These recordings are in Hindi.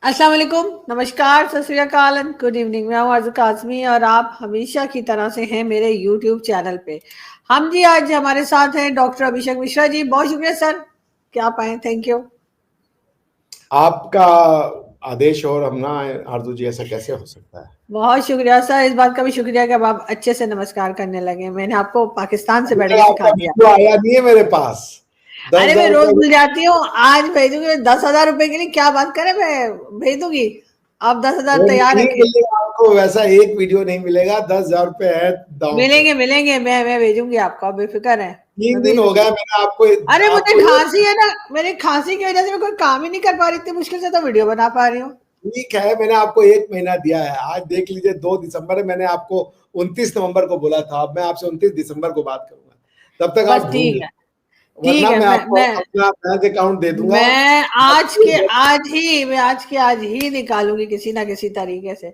अस्सलाम वालेकुम, नमस्कार, सत श्री अकाल एंड गुड इवनिंग। मैं हूँ आरज़ू काज़मी और आप हमेशा की तरह से हैं मेरे यूट्यूब चैनल पे। हम जी आज हमारे साथ हैं डॉक्टर अभिषेक मिश्रा जी। बहुत शुक्रिया सर कि आप आए, थैंक यू। आपका आदेश और हम ना आए आरजू जी, ऐसा कैसे हो सकता है? बहुत शुक्रिया सर, इस बात का भी शुक्रिया कि अब आप अच्छे से नमस्कार करने लगे। मैंने आपको पाकिस्तान से बैठ अभी के तक सिखा आपका दिया। वीडियो आया नहीं है मेरे पास। दस अरे मैं हजार रोज रुपए भूल जाती हूँ, आज भेजूंगी। 10,000 रुपए के लिए क्या बात करें, मैं भेज दूंगी। आप 10,000 वो तैयार नहीं रखें। मिलेगा आपको, वैसा एक वीडियो नहीं मिलेगा। 10,000 रुपए है दांव पे। मिलेंगे मिलेंगे, मैं भेजूंगी आपको, आप बेफिक्र है। मैं 3 दिन भेज हो दूंगी। गया मैंने आपको अरे मुझे आपको खांसी है ना, मेरी खांसी की वजह से मैं कोई काम ही नहीं कर पा रही, इतनी मुश्किल से तो वीडियो बना पा रही हूँ। ठीक है, मैंने आपको 1 महीना दिया है। आज देख लीजिए 2 दिसंबर है। मैंने आपको 29 नवंबर को बोला था। अब मैं आपसे 29 दिसंबर को बात करूंगा, तब तक बस आप ढूंढ ठीक लें, है। ठीक वरना है, मैं मैं आपको मैं अपना बैंक अकाउंट दे दूंगा। मैं आज ही निकालूंगी किसी ना किसी तरीके से।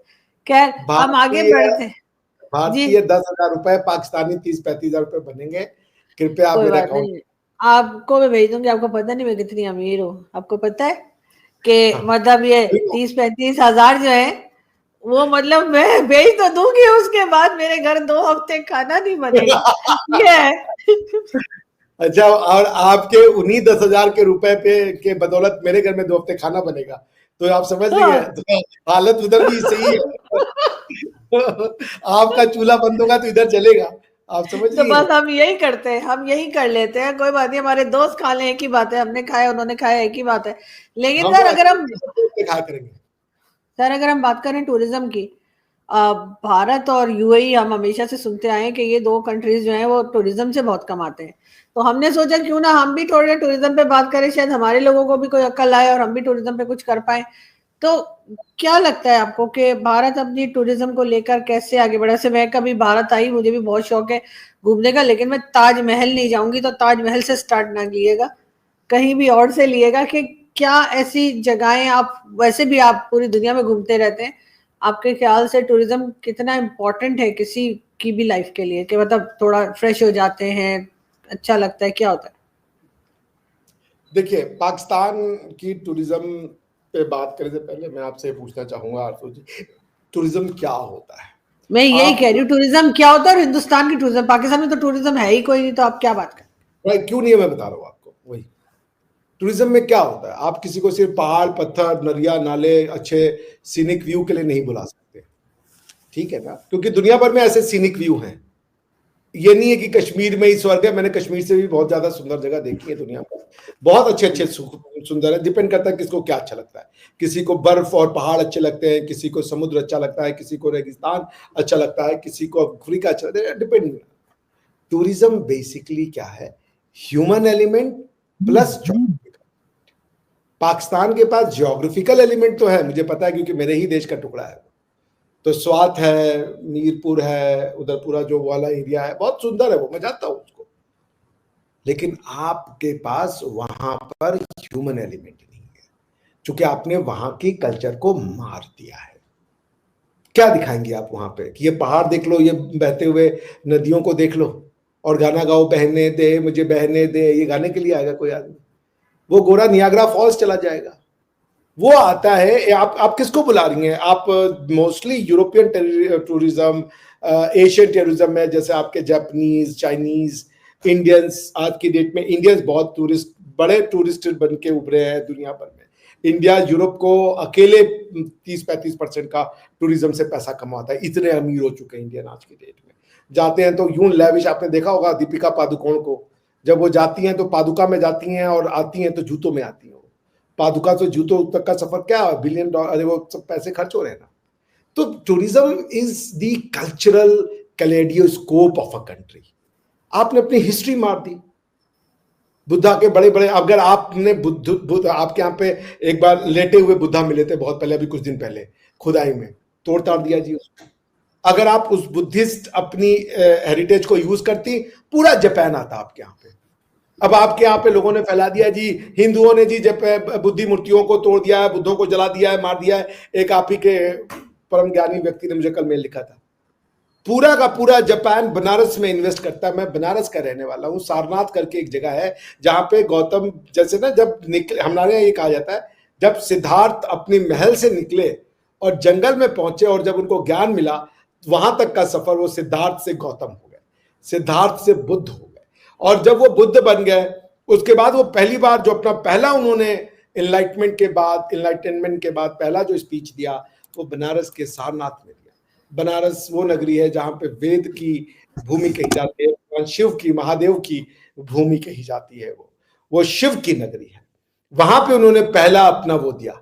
खैर, हम आगे भारतीय बढ़ते हैं। जी, भारतीय 10,000 रुपए, पाकिस्तानी 30-35 हजार रुपए बनेंगे। कृपया आप कोई मेरे बात अकाउंट। नहीं। आपको मैं भेज दूंगी। आपको पता नहीं मैं कितनी अमीर हूँ, आपको पता है कि हाँ, मतलब ये ठीक है। 30-35 हजार जो है वो, मतलब मैं भेज तो दूंगी, उसके बाद मेरे घर 2 हफ्ते खाना नहीं बनेगा। ये है। अच्छा, और आपके उन्हीं 10,000 के रुपए पे के बदौलत मेरे घर में 2 हफ्ते खाना बनेगा, तो आप समझ रही है, हाँ। तो हालत उधर भी सही है। आपका चूल्हा बंद होगा तो इधर चलेगा। आप समझ तो रही है। बस हम यही करते हैं, हम यही कर लेते हैं। कोई बात नहीं, हमारे दोस्त खा लें, एक ही बात है। हमने खाया, उन्होंने खाया, एक ही बात है। लेकिन हम सर तो अगर ऐसे हम खा करेंगे। बात करें टूरिज्म की, भारत और यूएई, हम हमेशा से सुनते आए हैं कि ये दो कंट्रीज जो हैं वो टूरिज्म से बहुत कमाते हैं। तो हमने सोचा क्यों ना हम भी थोड़े टूरिज्म पे बात करें, शायद हमारे लोगों को भी कोई अक्ल आए और हम भी टूरिज्म पे कुछ कर पाए। तो क्या लगता है आपको कि भारत अपनी टूरिज्म को लेकर कैसे आगे बढ़ा? से मैं कभी भारत आई, मुझे भी बहुत शौक है घूमने का, लेकिन मैं ताजमहल नहीं जाऊंगी। तो ताजमहल से स्टार्ट ना कीजिएगा, कहीं भी और से लिएगा कि क्या ऐसी जगहें, आप वैसे भी आप पूरी दुनिया में घूमते रहते हैं, आपके ख्याल से टूरिज्म कितना इम्पोर्टेंट है किसी की भी लाइफ के लिए, कि मतलब थोड़ा फ्रेश हो जाते हैं, अच्छा लगता है, क्या होता है? देखिए, पाकिस्तान की टूरिज्म पे बात करने से पहले मैं आपसे पूछना चाहूंगा आरजू जी, टूरिज्म क्या होता है? मैं यही आप कह रही हूँ, टूरिज्म क्या होता है और हिंदुस्तान की टूरिज्म। पाकिस्तान में तो टूरिज्म है ही कोई नहीं, तो आप क्या बात करें? भाई क्यों नहीं है, मैं बता रहा हूँ आपको। वही टूरिज्म में क्या होता है, आप किसी को सिर्फ पहाड़, पत्थर, नदियां, नाले, अच्छे सीनिक व्यू के लिए नहीं बुला सकते। ठीक है ना, क्योंकि दुनिया भर में ऐसे सीनिक व्यू हैं। ये नहीं है कि कश्मीर में ही स्वर्ग है। मैंने कश्मीर से भी बहुत ज्यादा सुंदर जगह देखी है दुनिया में। बहुत अच्छे अच्छे सुंदर है। डिपेंड करता है किसको क्या अच्छा लगता है। किसी को बर्फ और पहाड़ अच्छे लगते हैं, किसी को समुद्र अच्छा लगता है, किसी को रेगिस्तान अच्छा लगता है, किसी को अफ्रीका अच्छा लगता है। डिपेंड। टूरिज्म बेसिकली क्या है? Human element plus geographical. Pakistan के पास ज्योग्राफिकल एलिमेंट तो है, मुझे पता है, क्योंकि मेरे ही देश का टुकड़ा है। तो स्वात है, मीरपुर है, उधर पूरा जो वाला एरिया है बहुत सुंदर है, वो मैं जानता हूं उसको। लेकिन आपके पास वहां पर ह्यूमन एलिमेंट नहीं है, क्योंकि आपने वहां की कल्चर को मार दिया है। क्या दिखाएंगे आप वहां पे कि ये पहाड़ देख लो, ये बहते हुए नदियों को देख लो और गाना गाओ, बहने दे मुझे बहने दे। ये गाने के लिए आएगा कोई आदमी? वो गोरा नियाग्रा फॉल्स चला जाएगा। वो आता है। आप किसको बुला रही हैं? आप mostly European tourism, Asian tourism में, जैसे आपके जापानीज, चाइनीज, इंडियंस। आज की डेट में इंडियंस बहुत टूरिस्ट, बड़े टूरिस्ट बन के उभरे हैं दुनिया भर में। इंडिया यूरोप को अकेले 30-35% का टूरिज्म से पैसा कमाता है। इतने अमीर हो चुके हैं इंडियन आज की डेट में। जाते हैं तो यूं लेविश, आपने देखा होगा दीपिका पादुकोण को, जब वो जाती हैं तो पादुका में जाती हैं और आती हैं तो जूतों में आती हैं। पादुका से जूतों तक का सफर क्या $1 बिलियन, अरे वो सब पैसे खर्च हो रहे हैं ना। तो tourism is the cultural kaleidoscope of a country. आपने अपनी हिस्ट्री मार दी। बुद्धा के बड़े बड़े, अगर आपने बुद्ध आपके यहाँ पे एक बार लेटे हुए बुद्धा मिले थे बहुत पहले, अभी कुछ दिन पहले, खुदाई में तोड़ ताड़ दिया जी उसको। अगर आप उस बुद्धिस्ट अपनी हेरिटेज को यूज करती, पूरा जापान आता आपके यहाँ पे। अब आपके यहाँ पे लोगों ने फैला दिया जी, हिंदुओं ने जी जब बुद्धि मूर्तियों को तोड़ दिया है, बुद्धों को जला दिया है, मार दिया है। एक आप ही के परम ज्ञानी व्यक्ति ने मुझे कल मेल लिखा था, पूरा का पूरा जापान बनारस में इन्वेस्ट करता है। मैं बनारस का रहने वाला हूँ। सारनाथ करके एक जगह है जहां पे गौतम, जैसे ना जब निकले, हमारे यहाँ ये कहा जाता है जब सिद्धार्थ अपने महल से निकले और जंगल में पहुंचे और जब उनको ज्ञान मिला, वहां तक का सफर वो सिद्धार्थ से गौतम हो गए, सिद्धार्थ से बुद्ध हो गए। और जब वो बुद्ध बन गए, उसके बाद वो पहली बार जो अपना पहला उन्होंने इनलाइटमेंट के बाद पहला जो स्पीच दिया वो बनारस के सारनाथ में दिया। बनारस वो नगरी है जहां पे वेद की भूमि कही जाती है, भगवान शिव की, महादेव की भूमि कही जाती है, वो शिव की नगरी है। वहां पे उन्होंने पहला अपना वो दिया।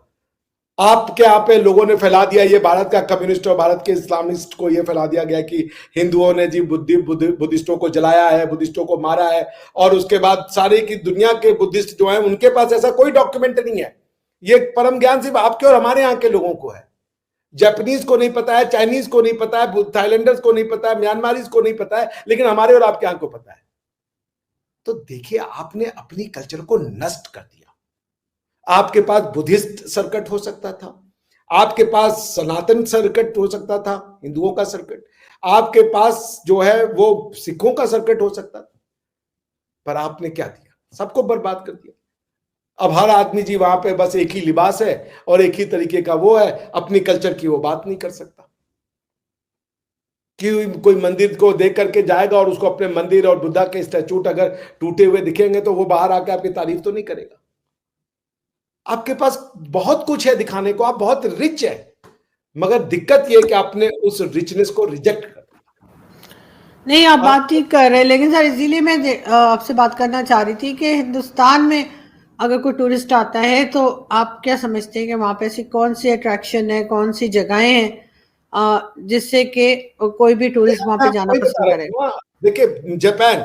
आपके यहाँ पे लोगों ने फैला दिया, ये भारत का कम्युनिस्ट और भारत के इस्लामिस्ट को ये फैला दिया गया कि हिंदुओं ने जी बुद्धिस्टों को जलाया है, बुद्धिस्टों को मारा है, और उसके बाद सारे की दुनिया के बुद्धिस्ट जो हैं उनके पास ऐसा कोई डॉक्यूमेंट नहीं है। ये परम ज्ञान सिर्फ आपके और हमारे यहाँ के लोगों को है। जापानीज को नहीं पता है, चाइनीज को नहीं पता है, थाईलैंडर्स को नहीं पता है, म्यांमारीज को नहीं पता है, लेकिन हमारे और आपके यहाँ को पता है। तो देखिए, आपने अपनी कल्चर को नष्ट कर दिया। आपके पास बुद्धिस्ट सर्किट हो सकता था, आपके पास सनातन सर्किट हो सकता था, हिंदुओं का सर्किट, आपके पास जो है वो सिखों का सर्किट हो सकता था, पर आपने क्या दिया? सबको बर्बाद कर दिया। अब हर आदमी जी वहां पे बस एक ही लिबास है और एक ही तरीके का वो है, अपनी कल्चर की वो बात नहीं कर सकता। कि कोई मंदिर को देख करके जाएगा और उसको अपने मंदिर और बुद्धा के स्टैचूट अगर टूटे हुए दिखेंगे तो वो बाहर आके आपकी तारीफ तो नहीं करेगा। आपके पास बहुत कुछ है दिखाने को, आप बहुत रिच है, मगर दिक्कत ये है कि आपने उस रिचनेस को रिजेक्ट कर दिया। नहीं, आप बात ठीक कर रहे हैं, लेकिन सर इसीलिए मैं आपसे बात करना चाह रही थी कि हिंदुस्तान में अगर कोई टूरिस्ट आता है तो आप क्या समझते हैं कि वहाँ पे ऐसी कौन सी अट्रैक्शन है, कौन सी जगहें हैं जिससे कि कोई भी टूरिस्ट वहाँ पे जाना पसंद करे? देखिए, जापान,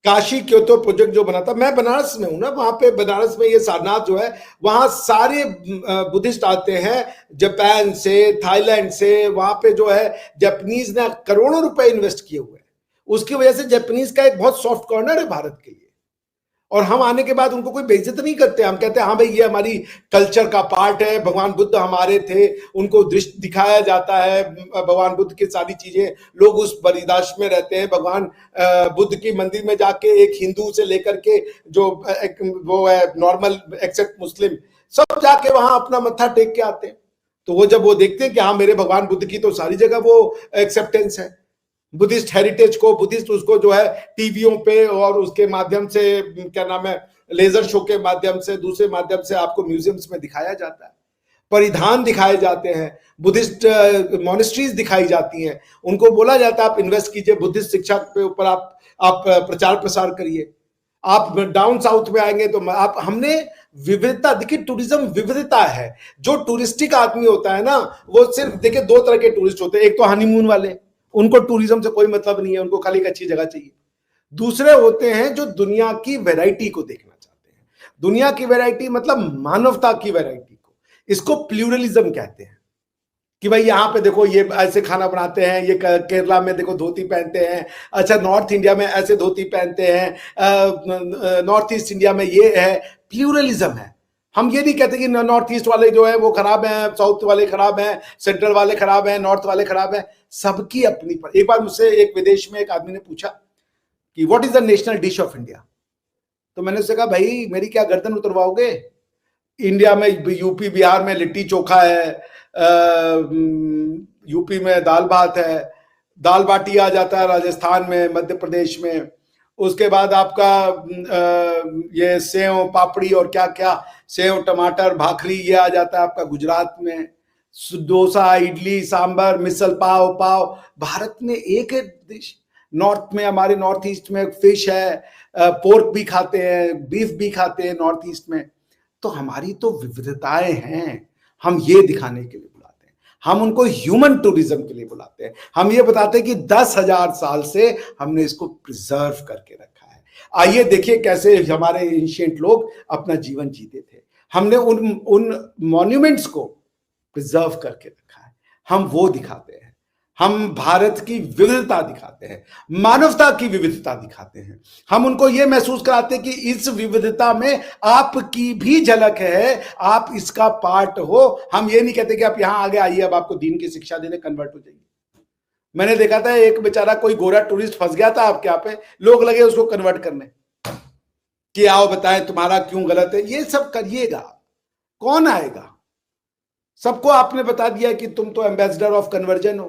काशी क्योतो प्रोजेक्ट जो बना था, मैं बनारस में हूं ना, वहां पे बनारस में ये सारनाथ जो है, वहां सारे बुद्धिस्ट आते हैं, जापान से, थाईलैंड से। वहां पे जो है जापानीज ने करोड़ों रुपए इन्वेस्ट किए हुए हैं। उसकी वजह से जापानीज का एक बहुत सॉफ्ट कॉर्नर है भारत के लिए, और हम आने के बाद उनको कोई बेइज्जत नहीं करते। हम कहते हैं हाँ भाई, ये हमारी कल्चर का पार्ट है, भगवान बुद्ध हमारे थे, उनको दृष्टि दिखाया जाता है, भगवान बुद्ध की सारी चीजें, लोग उस बलिदान में रहते हैं। भगवान बुद्ध की मंदिर में जाके एक हिंदू से लेकर के जो वो है नॉर्मल एक्सेप्ट मुस्लिम, सब जाके वहां अपना मत्था टेक के आते हैं। तो वो जब वो देखते हैं कि हाँ मेरे भगवान बुद्ध की तो सारी जगह वो एक्सेप्टेंस है, बुद्धिस्ट हेरिटेज को, बुद्धिस्ट उसको जो है टीवियों पे और उसके माध्यम से, क्या नाम है, लेजर शो के माध्यम से, दूसरे माध्यम से आपको म्यूजियम्स में दिखाया जाता है, परिधान दिखाए जाते हैं, बुद्धिस्ट मॉनेस्ट्रीज दिखाई जाती हैं, उनको बोला जाता है आप इन्वेस्ट कीजिए बुद्धिस्ट शिक्षा के ऊपर, आप प्रचार प्रसार करिए। आप डाउन साउथ में आएंगे तो आप, हमने विविधता, देखिए टूरिज्म विविधता है। जो टूरिस्टिक आदमी होता है ना, वो सिर्फ, देखिए दो तरह के टूरिस्ट होते हैं, एक तो हनीमून वाले, उनको टूरिज्म से कोई मतलब नहीं है, उनको खाली एक अच्छी जगह चाहिए। दूसरे होते हैं जो दुनिया की वैरायटी को देखना चाहते हैं। दुनिया की वैरायटी मतलब मानवता की वैरायटी को, इसको प्लूरलिज्म कहते हैं। कि भाई यहाँ पे देखो ये ऐसे खाना बनाते हैं, ये केरला में देखो धोती पहनते हैं, अच्छा नॉर्थ इंडिया में ऐसे धोती पहनते हैं, नॉर्थ ईस्ट इंडिया में ये है, प्लूरलिज्म है। हम ये नहीं कहते कि नॉर्थ ईस्ट वाले जो है वो खराब हैं, साउथ वाले खराब हैं, सेंट्रल वाले खराब हैं, नॉर्थ वाले खराब हैं, सबकी अपनी पर। एक बार मुझसे एक विदेश में एक आदमी ने पूछा कि what is the national dish of India, तो मैंने उससे कहा भाई मेरी क्या गर्दन उतरवाओगे? इंडिया में यूपी बिहार में लिट्टी चोखा है, यूपी में दाल भात है, दाल बाटी आ जाता है राजस्थान में, मध्य प्रदेश में, उसके बाद आपका ये सेव पापड़ी और क्या क्या, सेव टमाटर भाखरी ये आ जाता है आपका गुजरात में, डोसा इडली सांबर मिसल पाव पाव। भारत में एक डिश, नॉर्थ में, हमारे नॉर्थ ईस्ट में फिश है, पोर्क भी खाते हैं, बीफ भी खाते हैं नॉर्थ ईस्ट में। तो हमारी तो विविधताएं हैं, हम ये दिखाने के लिए बुलाते हैं, हम उनको ह्यूमन टूरिज्म के लिए बुलाते हैं। हम ये बताते हैं कि 10,000 साल से हमने इसको प्रिजर्व करके रखा है। आइए देखिए कैसे हमारे एंशिएंट लोग अपना जीवन जीते थे। हमने उन मॉन्यूमेंट्स को प्रिजर्व करके रखा है, हम वो दिखाते हैं। हम भारत की विविधता दिखाते हैं, मानवता की विविधता दिखाते हैं। हम उनको ये महसूस कराते हैं कि इस विविधता में आपकी भी झलक है, आप इसका पार्ट हो। हम ये नहीं कहते कि आप यहां आगे आइए अब आपको दीन की शिक्षा देने कन्वर्ट हो जाइए। मैंने देखा था एक बेचारा कोई गोरा टूरिस्ट फंस गया था आपके यहाँ पे, लोग लगे उसको कन्वर्ट करने कि आओ बताएं तुम्हारा क्यों गलत है। ये सब करिएगा, कौन आएगा? सबको आपने बता दिया कि तुम तो एम्बेसडर ऑफ कन्वर्जन हो,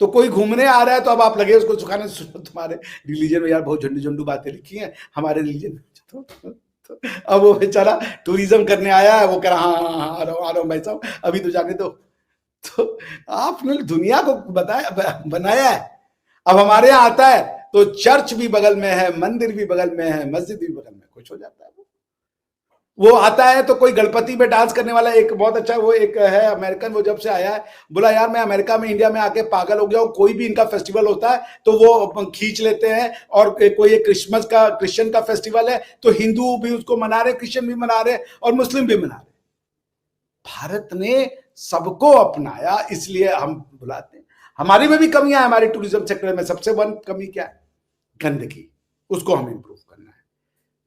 तो कोई घूमने आ रहा है तो अब आप लगे उसको सुखाने, तुम्हारे रिलीजन में यार बहुत झंडू झंडू बातें लिखी हैं हमारे रिलीजन में, तो अब वो बेचारा टूरिज्म करने आया है, वो कह रहा हाँ आ रहा हूँ भाई साहब, अभी तो जाने दो। तो आपने दुनिया को बनाया है। अब हमारे यहाँ आता है तो चर्च भी बगल में है, मंदिर भी बगल में है, मस्जिद भी बगल में, कुछ हो जाता है। वो आता है तो कोई गणपति में डांस करने वाला, एक बहुत अच्छा वो एक है अमेरिकन, वो जब से आया है बोला यार मैं अमेरिका में इंडिया में आके पागल हो गया हूँ, कोई भी इनका फेस्टिवल होता है तो वो खींच लेते हैं, और कोई एक क्रिश्चियन का फेस्टिवल है तो हिंदू भी उसको मना रहे, क्रिश्चियन भी मना रहे और मुस्लिम भी मना रहे। भारत ने सबको अपनाया, इसलिए हम बुलाते हैं। हमारी में भी कमियां है, हमारी टूरिज्म सेक्टर में सबसे बड़ी कमी क्या है? गंदगी, उसको हमें इंप्रूव करना है।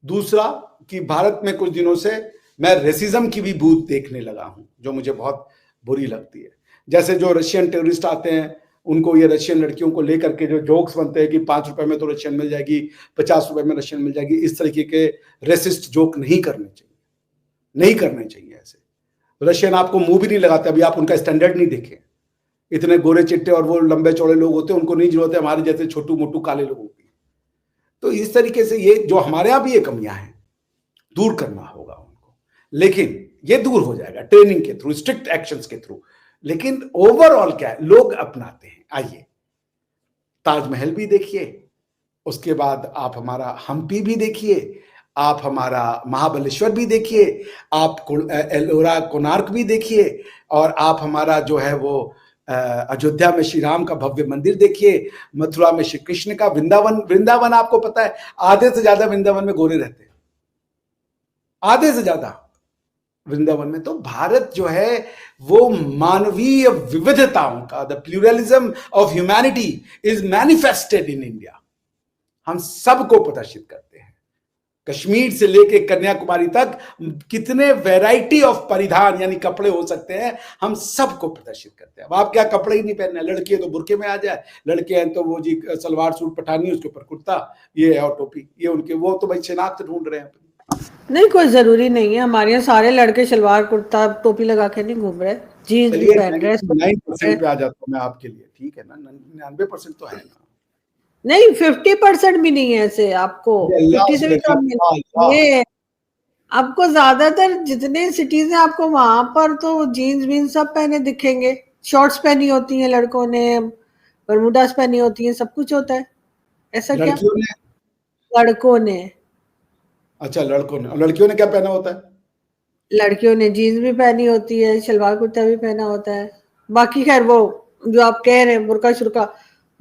दूसरा कि भारत में कुछ दिनों से मैं रेसिज्म की भी बूथ देखने लगा हूं, जो मुझे बहुत बुरी लगती है। जैसे जो रशियन टूरिस्ट आते हैं, उनको ये रशियन लड़कियों को लेकर के जो जोक्स बनते हैं कि 5 रुपए में तो रशियन मिल जाएगी, 50 रुपए में रशियन मिल जाएगी, इस तरीके के रेसिस्ट जोक नहीं करने चाहिए, नहीं करने चाहिए ऐसे। रशियन आपको मुंह भी नहीं लगाते, अभी आप उनका स्टैंडर्ड नहीं देखें। इतने गोरे चिट्टे और वो लंबे चौड़े लोग होते हैं, उनको नहीं जरूरत है हमारे जैसे छोटू मोटू काले लोगों की। तो इस तरीके से ये जो हमारे यहाँ भी ये कमियां हैं, दूर करना होगा उनको, लेकिन ये दूर हो जाएगा ट्रेनिंग के थ्रू, स्ट्रिक्ट एक्शंस के थ्रू। लेकिन ओवरऑल क्या है, लोग अपनाते हैं। आइए ताजमहल भी देखिए, उसके बाद आप हमारा हम्पी भी देखिए, आप हमारा महाबलेश्वर भी देखिए, आप एलोरा कोणार्क भी देखिए, और आप हमारा जो है वो अयोध्या में श्री राम का भव्य मंदिर देखिए, मथुरा में श्री कृष्ण का, वृंदावन आपको पता है आधे से ज्यादा वृंदावन में गोरे रहते हैं, आधे से ज्यादा वृंदावन में। तो भारत जो है वो मानवीय विविधताओं का, the pluralism of humanity is manifested in India. हम सबको प्रदर्शित करते हैं, कश्मीर से लेके कन्याकुमारी तक कितने वैरायटी ऑफ परिधान यानी कपड़े हो सकते हैं, हम सबको प्रदर्शित करते हैं। अब आप क्या कपड़े ही नहीं पहनना, लड़की है तो बुरके में आ जाए, लड़के हैं तो वो जी सलवार सूट पठानी, उसके ऊपर कुर्ता, ये और टोपी, ये उनके, वो तो भाई शिनाख्त ढूंढ रहे हैं। नहीं, कोई जरूरी नहीं है, हमारे यहाँ सारे लड़के सलवार कुर्ता टोपी लगा के नहीं घूम रहे, जीन्स भी पहन रहे। 9% पे आ जाता हूँ मैं आपके लिए, ठीक है ना, 99% तो है ना। नहीं, 50% भी नहीं है ऐसे, आपको 50 से भी कम मिलेंगे। आपको ज्यादातर जितने सिटीज हैं आपको वहां पर तो जीन्स वीन्स सब पहने दिखेंगे, शॉर्ट्स पहनी होती हैं लड़कों ने, बरमूडास पहनी होती हैं, सब कुछ होता है। ऐसा क्या? लड़कों ने। अच्छा, लड़कों ने, और लड़कियों ने क्या पहना होता है? लड़कियों ने जीन्स भी पहनी होती है, सलवार कुर्ता भी पहना होता है। बाकी खैर वो जो आप कह रहे हैं बुर्का शुर्का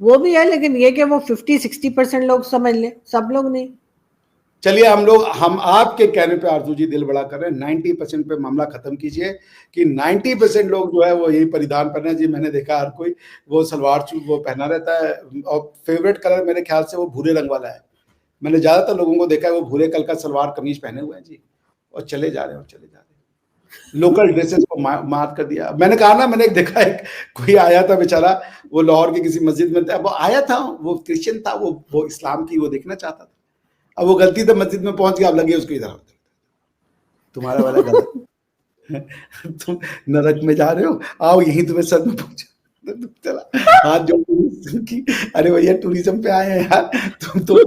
वो भी है, लेकिन ये कि वो 50-60% लोग समझ ले, सब लोग नहीं। चलिए हम आपके कहने पे आरजू जी दिल बड़ा कर रहे हैं, 90% पे मामला खत्म कीजिए कि 90% लोग जो है वो यही परिधान पहने। जी मैंने देखा हर कोई वो सलवार सूट वो पहना रहता है, और फेवरेट कलर मेरे ख्याल से वो भूरे रंग वाला है। मैंने ज्यादातर लोगों को देखा है वो भूरे कलर का सलवार कमीज पहने हुए हैं जी, और चले जा रहे हैं। लोकल ड्रेसेस को मार कर दिया। मैंने कहा ना, मैंने देखा एक कोई आया था बेचारा, वो लाहौर की किसी मस्जिद में था, वो आया था, वो क्रिश्चियन था, वो इस्लाम की वो देखना चाहता था। अब वो गलती से मस्जिद में पहुंच गया, अब लगे उसको इधर, तुम्हारा वाला गलत तुम नरक में जा रहे हो, आओ यहीं तुम्हें सर में पहुंचा। चला हाथ जोड़ की, अरे भैया टूरिज्म पे आए हैं यार, तुम तो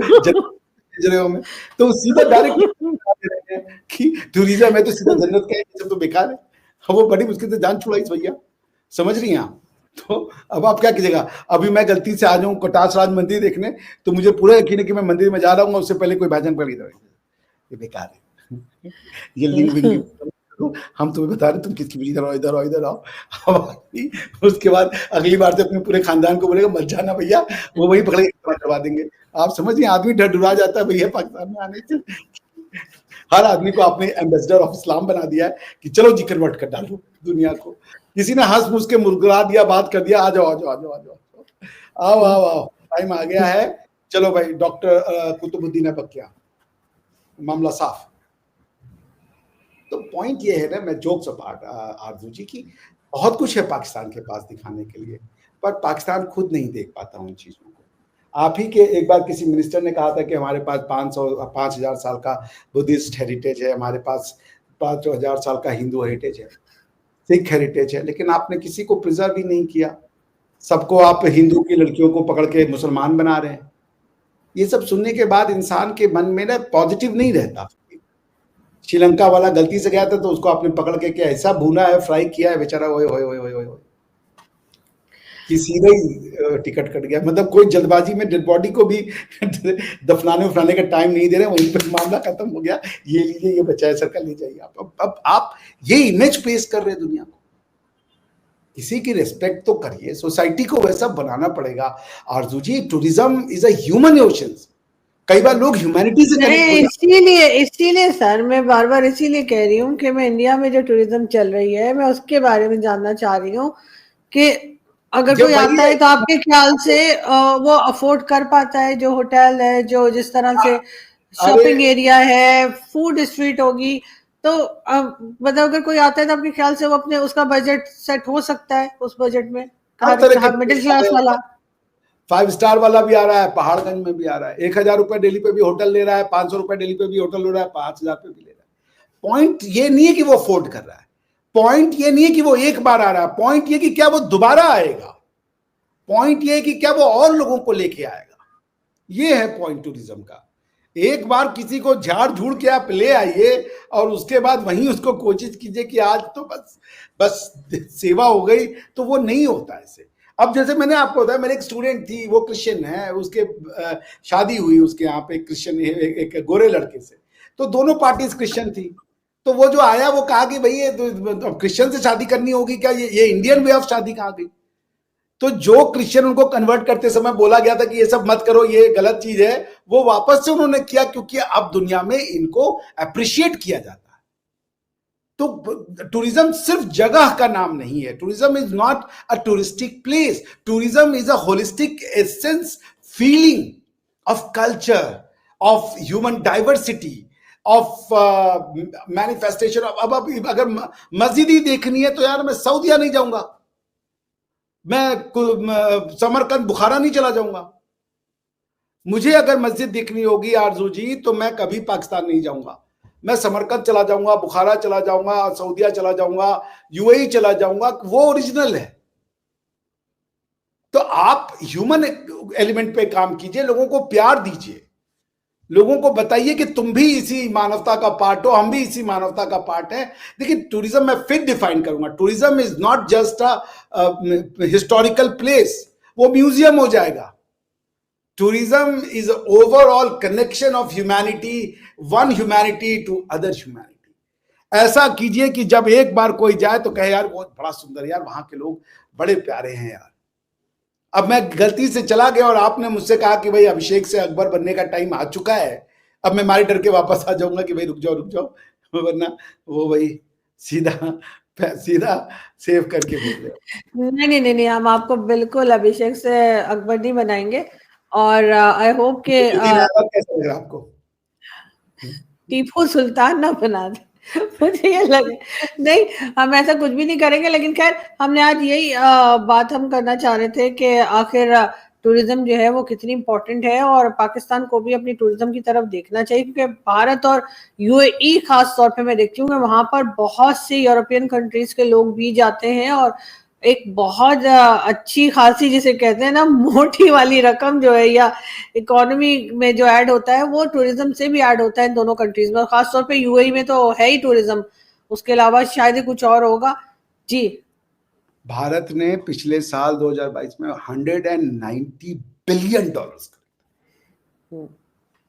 भेज रहे हो हमें, तो सीधा डायरेक्ट कि टूरिज्म है तो सीधा जन्नत का है, सब तो बेकार है। वो बड़ी मुश्किल से जान छुड़ाई भैया, समझ रही हैं आप? तो अब आप क्या कीजिएगा? अभी मैं गलती से आ जाऊं कटास राज मंदिर देखने, तो मुझे पूरा यकीन है कि मैं मंदिर में जा रहा हूँ, उससे पहले कोई भाजन पड़ गया, ये बेकार है। ये लिंक विंक हम तुम्हें बता रहे, तुम किसकी इधर आओ, इधर आओ, इधर आओ। उसके बाद अगली बार से अपने पूरे खानदान को बोलेगा मत जाना भैया, वो वही पकड़ के करवा देंगे। आप समझिए, आदमी डरा जाता है भैया पाकिस्तान में आने से। हर आदमी को आपने एम्बेसडर ऑफ इस्लाम बना दिया है कि चलो जी कन्वर्ट कर डालो दुनिया को। किसी ने हंस मुस के मुस्कुरा दिया, बात कर दिया, आ जाओ आ जाओ आ जाओ आ जाओ, आओ आओ आओ, टाइम आ गया है, चलो भाई। डॉक्टर कुतुबुद्दीन ऐबक, मामला साफ। तो पॉइंट ये है ना, मैं जोक्स अपार्ट आरजू जी की, बहुत कुछ है पाकिस्तान के पास दिखाने के लिए, पर पाकिस्तान खुद नहीं देख पाता उन चीजों को। आप ही के एक बार किसी मिनिस्टर ने कहा था कि हमारे पास 5,000 साल का बुद्धिस्ट हेरिटेज है, हमारे पास 5,000 साल का हिंदू हेरिटेज है, सिख हेरिटेज है, लेकिन आपने किसी को प्रिजर्व ही नहीं किया। सबको आप हिंदू की लड़कियों को पकड़ के मुसलमान बना रहे हैं। ये सब सुनने के बाद इंसान के मन में ना पॉजिटिव नहीं रहता। श्रीलंका वाला गलती से गया था तो उसको आपने पकड़ के क्या ऐसा भूना है, फ्राई किया है, बेचारा ओए ओए ओए ओए ओए कि सीधे ही टिकट कट गया। मतलब कोई जल्दबाजी में डेड बॉडी को भी दफनाने उफनाने का टाइम नहीं दे रहे, वहीं पर मामला खत्म हो गया। ये लीजिए, ये बचा है, सरकार ले जाइए आप। अब आप ये इमेज पेश कर रहे हैं दुनिया को। किसी की रिस्पेक्ट तो करिए, सोसाइटी को वैसा बनाना पड़ेगा। Arzoo ji, tourism is a human emotions. कई बार लोग ह्यूमैनिटी से कनेक्ट हो जाते इसीलिए इसीलिए सर मैं बार बार इसीलिए कह रही हूँ कि मैं इंडिया में जो टूरिज्म चल रही है मैं उसके बारे में जानना चाह रही हूँ कि अगर कोई आता है तो आपके ख्याल से वो अफोर्ड कर पाता है, जो होटल है, जो जिस तरह से शॉपिंग एरिया है, फूड स्ट्रीट होगी, तो मतलब अगर कोई आता है तो आपके ख्याल से वो अपने उसका बजट सेट हो सकता है उस बजट में, मिडिल क्लास वाला? 5 स्टार वाला भी आ रहा है, पहाड़गंज में भी आ रहा है, 1,000 रुपए डेली पे भी होटल ले रहा है, 500 रुपए डेली पे भी होटल ले रहा है, 5,000 पे भी ले रहा है। पॉइंट ये नहीं है कि वो अफोर्ड कर रहा है, पॉइंट ये नहीं है कि वो एक बार आ रहा है, पॉइंट ये कि क्या वो दोबारा आएगा, पॉइंट ये है कि क्या वो और लोगों को लेके आएगा। ये है पॉइंट टूरिज्म का। एक बार किसी को झाड़ झूड़ के आप ले आइए और उसके बाद वहीं उसको कोशिश कीजिए कि आज तो बस सेवा हो गई, तो वो नहीं होता ऐसे। अब जैसे मैंने आपको बताया, मेरे एक स्टूडेंट थी, वो क्रिश्चियन है, उसके शादी हुई उसके यहाँ पे क्रिश्चियन एक गोरे लड़के से, तो दोनों पार्टीज क्रिश्चियन थी। तो वो जो आया वो कहा कि भाई ये तो क्रिश्चियन से शादी करनी होगी क्या, ये इंडियन वे ऑफ शादी कहाँ गई। तो जो क्रिश्चियन उनको कन्वर्ट करते समय बोला गया था कि ये सब मत करो, ये गलत चीज है, वो वापस से उन्होंने किया, क्योंकि अब दुनिया में इनको अप्रिशिएट किया जाता है। तो टूरिज्म सिर्फ जगह का नाम नहीं है। Tourism is not a touristic place, tourism is a holistic essence, feeling of culture, of human diversity, of manifestation of. अब अगर मस्जिद ही देखनी है तो यार मैं सऊदीया नहीं जाऊंगा, मैं समरकंद बुखारा नहीं चला जाऊंगा। मुझे अगर मस्जिद देखनी होगी आरजू जी तो मैं कभी पाकिस्तान नहीं जाऊंगा, मैं समरकंद चला जाऊंगा, बुखारा चला जाऊंगा, सऊदीया चला जाऊंगा, यूएई चला जाऊंगा, वो ओरिजिनल है। तो आप ह्यूमन एलिमेंट पे काम कीजिए, लोगों को प्यार दीजिए, लोगों को बताइए कि तुम भी इसी मानवता का पार्ट हो, हम भी इसी मानवता का पार्ट है। देखिए टूरिज्म मैं फिर डिफाइन करूंगा, tourism is not just a historical place, वो म्यूजियम हो जाएगा। Tourism is overall connection of humanity, one humanity to other humanity. ऐसा कीजिए कि जब एक बार कोई जाए तो कहे यार बहुत बड़ा सुंदर, यार वहां के लोग बड़े प्यारे हैं यार। अब मैं गलती से चला गया और आपने मुझसे कहा कि भाई अभिषेक से अकबर बनने का टाइम आ चुका है, अब मैं मारे डर के वापस आ जाऊंगा कि भाई रुक जाओ, वरना वो भाई सीधा सीधा सेव करके भेज दे। नहीं, हम आपको बिल्कुल अभिषेक से अकबर नहीं बनाएंगे। और आई होप के कैसा लग रहा आपको? टीपू सुल्तान ना बना दे मुझे ये लगे। नहीं, हम ऐसा कुछ भी नहीं करेंगे, लेकिन खैर हमने आज यही बात हम करना चाह रहे थे कि आखिर टूरिज्म जो है वो कितनी इंपॉर्टेंट है, और पाकिस्तान को भी अपनी टूरिज्म की तरफ देखना चाहिए, क्योंकि भारत और यूएई खास तौर पे मैं देखती हूँ कि वहां पर बहुत से यूरोपियन कंट्रीज के लोग भी जाते हैं, और एक बहुत अच्छी खासी जिसे कहते हैं ना मोटी वाली रकम जो है या इकोनॉमी में जो ऐड होता है वो टूरिज्म से भी ऐड होता है इन दोनों कंट्रीज में। खासतौर पे यूएई में तो है ही टूरिज्म, उसके अलावा शायद ही कुछ और होगा। जी, भारत ने पिछले साल 2022 में $190 बिलियन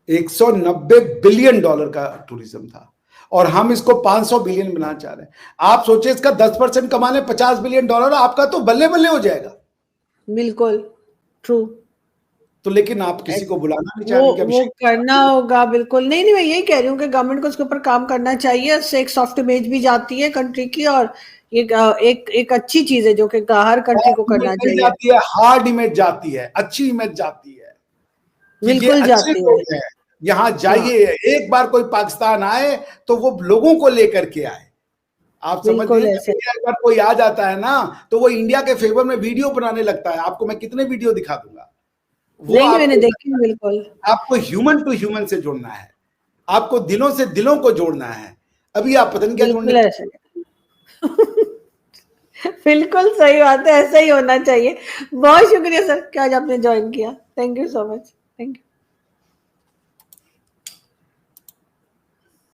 190 बिलियन डॉलर का टूरिज्म था, और हम इसको 500 बिलियन बनाना चाह रहे हैं। आप सोचे इसका 10% कमा लें, $50 बिलियन, आपका तो बल्ले बल्ले हो जाएगा। बिल्कुल ट्रू। तो लेकिन आप किसी को बुलाना नहीं चाह रहे, वो करना होगा। बिल्कुल नहीं, मैं यही कह रही हूँ कि गवर्नमेंट को उसके ऊपर काम करना चाहिए। उससे एक सॉफ्ट इमेज भी जाती है कंट्री की, और एक अच्छी चीज है जो कि हर कंट्री को करना चाहिए। जाती है, हार्ड इमेज जाती है, अच्छी इमेज जाती है, बिल्कुल जाती है। यहाँ जाइए, एक बार कोई पाकिस्तान आए तो वो लोगों को लेकर के आए। आप समझ लीजिए, अगर कोई आ जाता है ना तो वो इंडिया के फेवर में वीडियो बनाने लगता है। आपको मैं कितने वीडियो दिखा दूंगा, वो नहीं, मैंने देखी। बिल्कुल आपको ह्यूमन टू ह्यूमन से जोड़ना है, आपको दिलों से दिलों को जोड़ना है, अभी आप पता नहीं क्या ढूंढने। बिल्कुल ऐसे बिल्कुल सही बात है, ऐसा ही होना चाहिए। बहुत शुक्रिया सर कि आज आपने ज्वाइन किया। Thank you so much. Thank you.